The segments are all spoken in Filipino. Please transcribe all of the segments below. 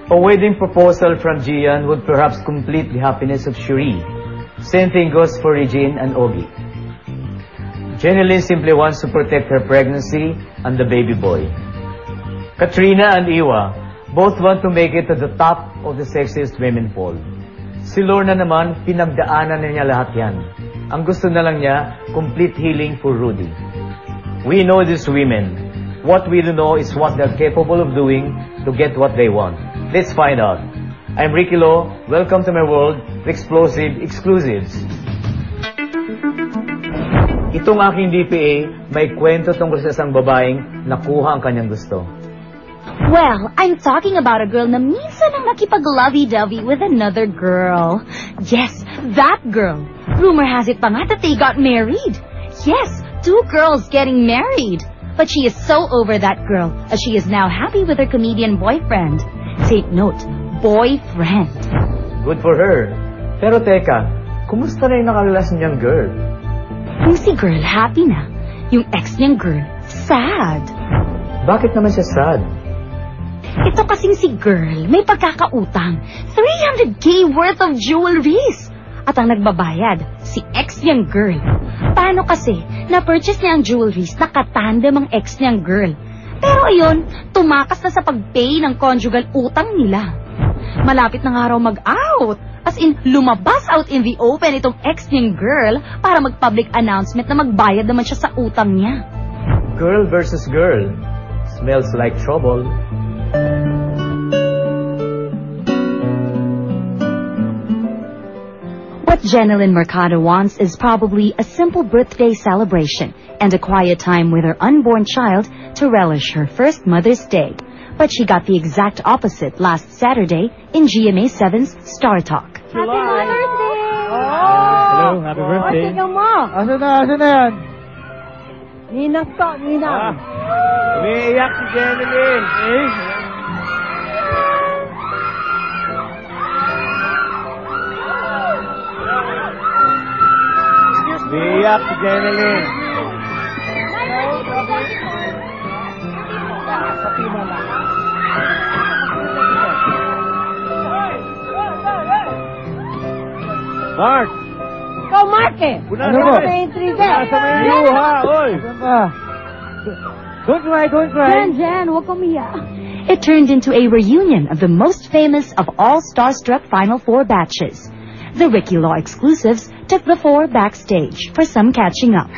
A wedding proposal from Gian would perhaps complete the happiness of Cherie. Same thing goes for Regine and Ogie. Jenny Lynn simply wants to protect her pregnancy and the baby boy. Katrina and Iwa both want to make it to the top of the sexiest women poll. Si Lorna naman, pinagdaanan na niya lahat yan. Ang gusto na lang niya, complete healing for Rudy. We know these women. What we do know is what they're capable of doing to get what they want. Let's find out. I'm Ricky Lo. Welcome to my world, Explosive Exclusives. Itong aking DPA, may kwento tungkol sa isang babaeng nakuha ang kanyang gusto. Well, I'm talking about a girl na minsan ang nakipag-lovey-dovey with another girl. Yes, that girl. Rumor has it pa nga that they got married. Yes, 2 girls getting married. But she is so over that girl, as she is now happy with her comedian boyfriend. Take note, boyfriend. Good for her. Pero teka, kumusta na yung nakarelasyon niyang girl? Yung si girl, happy na. Yung ex niyang girl, sad. Bakit naman siya sad? Ito kasing si girl, may pagkakautang. 300K worth of jewelries. At ang nagbabayad, si ex niyang girl. Paano kasi, na-purchase niya ang jewelries na katandem ang ex niyang girl. Pero ayun, tumakas na sa pag-pay ng conjugal utang nila. Malapit na nga raw mag-out. As in, lumabas out in the open itong ex niyang girl para mag-public announcement na magbayad naman siya sa utang niya. Girl versus girl. Smells like trouble. What Jenilyn Mercado wants is probably a simple birthday celebration and a quiet time with her unborn child to relish her first Mother's Day. But she got the exact opposite last Saturday in GMA 7's Star Talk. Happy Mother's Day! Hello, happy birthday. Tingnan mo. Asan na yan? Ninang to, ninang. Umiiyak si Jenilyn. Umiiyak si Jenilyn. Mark! Ikaw, Mark eh! Ano mo? Na-intriga. Nasa may luha, oy! Don't cry! Jen, huwag umiyak. It turned into a reunion of the most famous of all Starstruck Final Four batches. The Ricky Law exclusives took the 4 backstage for some catching up.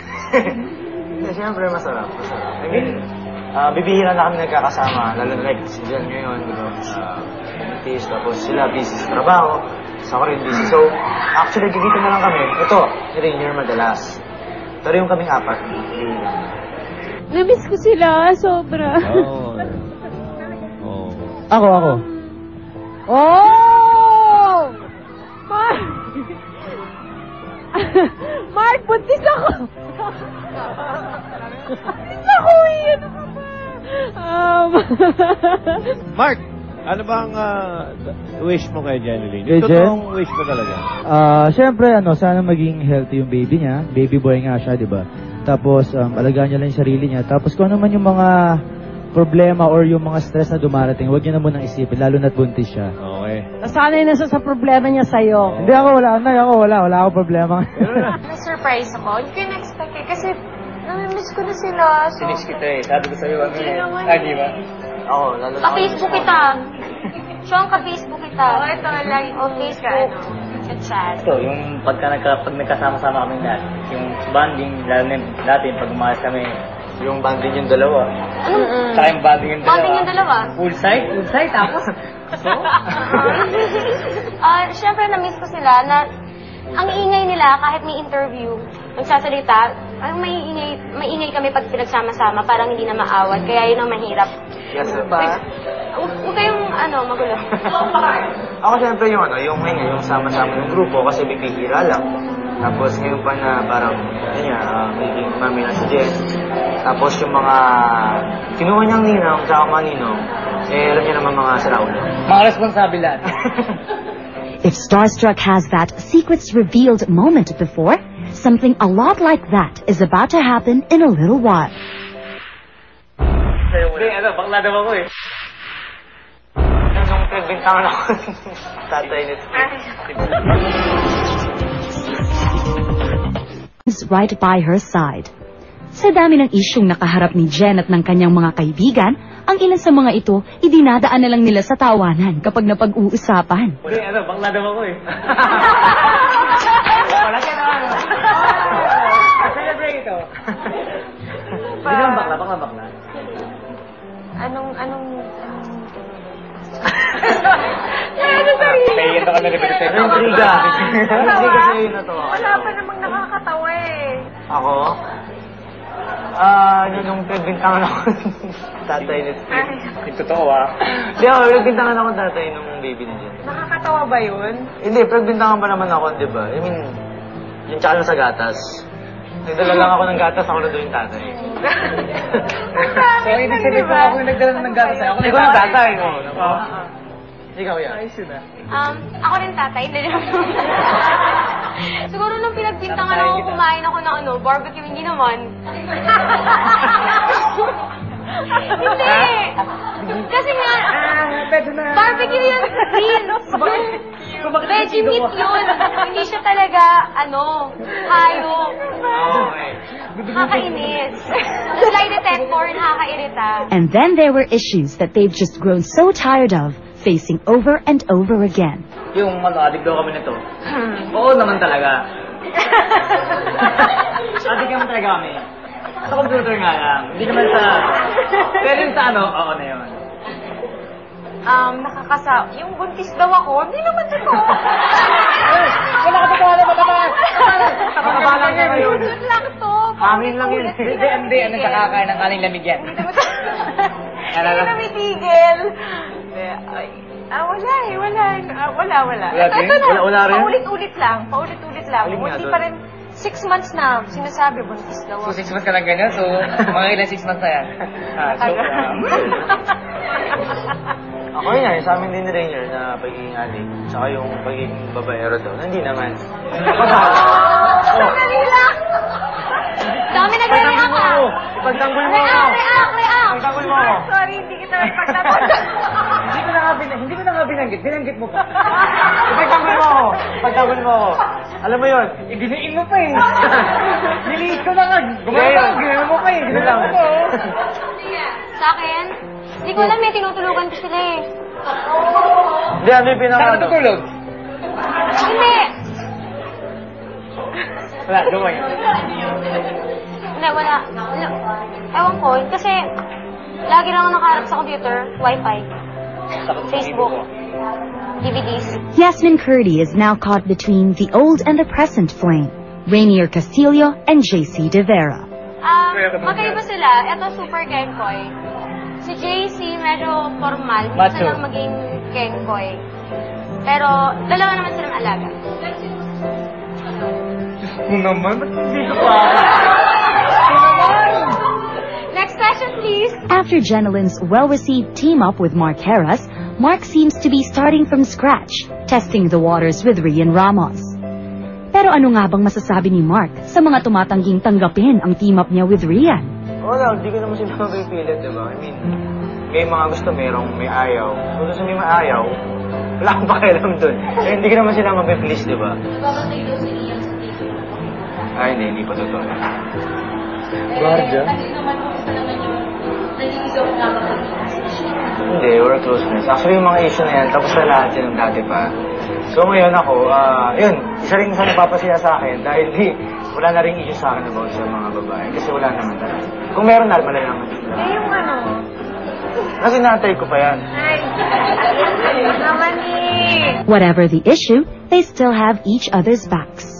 Siyempre, masarap. I mean, bibihira na kami nagkakasama. Lalo like si Jen ngayon, tapos sila busy sa trabaho. Ako rin busy. So, actually, gigita na lang kami. Ito, ni-Rainier madalas. Pero yung kaming 4. Namiss ko sila, sobra. Ako. Oh! Mark! Mark, buntis ako! Buntis ako eh! Ano ka ba? Mark! Ano bang wish mo kay Jenilyn? Kay Yung totoong wish mo talaga? Siyempre, sana maging healthy yung baby niya. Baby boy nga siya, di ba? Tapos, alagaan niya lang yung sarili niya. Tapos, kung ano man yung mga problema or yung mga stress na dumarating, huwag niya na munang isipin, lalo na't buntis siya. Okay. Nasanay na siya sa problema niya sa'yo. Hindi ako, wala akong problema. Na-surprise ako. Hindi ko na-expect eh. Kasi, namimiss ko na sila. So, Sinis kita eh. Sabi ko sa'yo, di ba? Oo, lalo na. ka-Facebook kita. Sean, ka-Facebook kita. Oo, ito like, Facebook. Chat. Ito, yung pag nagkasama-sama kami lahat, yung bonding, lalo na dati, pag umalis kami, Yung banding yung dalawa. Saka yung bonding yung dalawa. Bonding yung dalawa? Full sight, tapos. So? Siyempre, na-miss ko sila na ang ingay nila kahit may interview, nagsasalita, maingay kami pag pinagsama-sama, parang hindi na maawat, kaya yun ang mahirap. Yes, ba? Huwag kayong, magulo. Ako siyempre yung yung sama-sama yung grupo kasi bibihira lang. Tapos ngayon pa na parang, magiging mami na si Jen. Tapos yung mga kinuha niyang ninong, tsaka mga ninong, alam niya naman mga saraulo. Mga responsable lahat. If Starstruck has that secrets revealed moment before, something a lot like that is about to happen in a little while. Hindi, bakla daw ako eh. Nung nagbintangan ako tatay nito. Right by her side. Sa dami ng isyong nakaharap ni Jen at ng kanyang mga kaibigan, ang ilan sa mga ito, idinadaan na lang nila sa tawanan kapag napag-uusapan. Hindi, bakla daw ako eh. Wala ka na. Celebrate ito. Hindi naman bakla. Anong... Kaya ito ka na repeat. Intriga. Intriga sa'yo na to. Wala pa namang nakakatawa eh. Ako? Nung nagbintangan ako tatay nito. Yung totoo ah. Hindi ako, nagbintangan ako tatay nung baby ni Jen. Nakakatawa ba yun? Hindi, nagbintangan pa naman ako, di ba? I mean, yung tsaka sa gatas. Nagdala lang ako ng gatas, ako na doon yung tatay. So, ibig sabihin ko ako yung nagdala ng gatas. Ako Ikaw yung tatay mo. Ikaw yan. Ayos yun ah. Ako rin tatay. Siguro nung pinagbintangan ako, kumain ako ng barbecue, hindi naman. Hindi! Kasi nga, barbecue yun, veggie meat yun. Hindi siya talaga, hayop. Okay. Nakakainis. Lie detector, nakakairita. And then there were issues that they've just grown so tired of, facing over and over again. Yung adik daw kami nito. Oo naman talaga. Adik naman talaga kami. Sa computer nga lang. Hindi naman sa... Pero yung sa oo na yun. Yung buntis daw ako, hindi naman totoo. Wala ka totoo na matataas. Nakakabalang ka ngayon. Yun lang to. Amin lang yun. Hindi, nakakain ng aling lamig yan. Hindi na may tigil. Wala. Wala rin? Paulit-ulit lang. Hindi pa rin 6 months na sinasabi, buntis daw So, ako. 6 months ka lang ganyan. So, mga ilan 6 months na yan. Ako yun nga, sa amin din ni Rainier na pagiging adik, tsaka yung pagiging babaero daw. Hindi naman. Sandali lang! Dami nag-react ka! Ipagtanggol mo ako! React! Ipagtanggol mo ako! Sorry, hindi kita ipagtanggol. Hindi ko na nga binanggit. Binanggit mo pa. Ipagtanggol mo ako! Alam mo yun? Ibinain mo pa eh. Niliit ko na nga. Gumagawa mo pa eh. Ginawa mo. Sa akin, hindi ko alam eh, tinutulugan ko sila eh. Hindi, ano yung Saan ka natutulog? Hindi! Wala, lumay. Hindi, wala. Ewan ko, kasi lagi lang ako nakaharap sa computer, wifi, Facebook, DVDs. Yasmin Curdy is now caught between the old and the present flame, Rainier Castillo and JC De Vera. Magkaiba sila. Ito super kengkoy. Si JC medyo formal. Minsan Macho. lang maging kengkoy. Pero dalawa naman silang alaga. Naman, ba't dito pa? Next question, please. After Jenelin's well-received team-up with Mark Harris, Mark seems to be starting from scratch, testing the waters with Rian Ramos. Pero ano nga bang masasabi ni Mark sa mga tumatangging tanggapin ang team-up niya with Rian? Wala, hindi ko naman sila mapipilit, diba? I mean, may mga gusto may ayaw. Kung gusto may ayaw, wala akong pakialam dun. Eh, hindi ko naman sila mapiplease, diba? Ay, hindi pa totoo. Guardia? Hindi, we're close friends. Actually, yung mga issue na yan, tapos na lahat yun ng dati pa. So ngayon ako, yun, isa rin sa napapasaya sa akin dahil wala na rin issue sa akin about sa mga babae. Kasi wala naman talaga. Kung meron na, malalaman. Yung Kasi natay ko pa yan. naman eh. Whatever the issue, they still have each other's backs.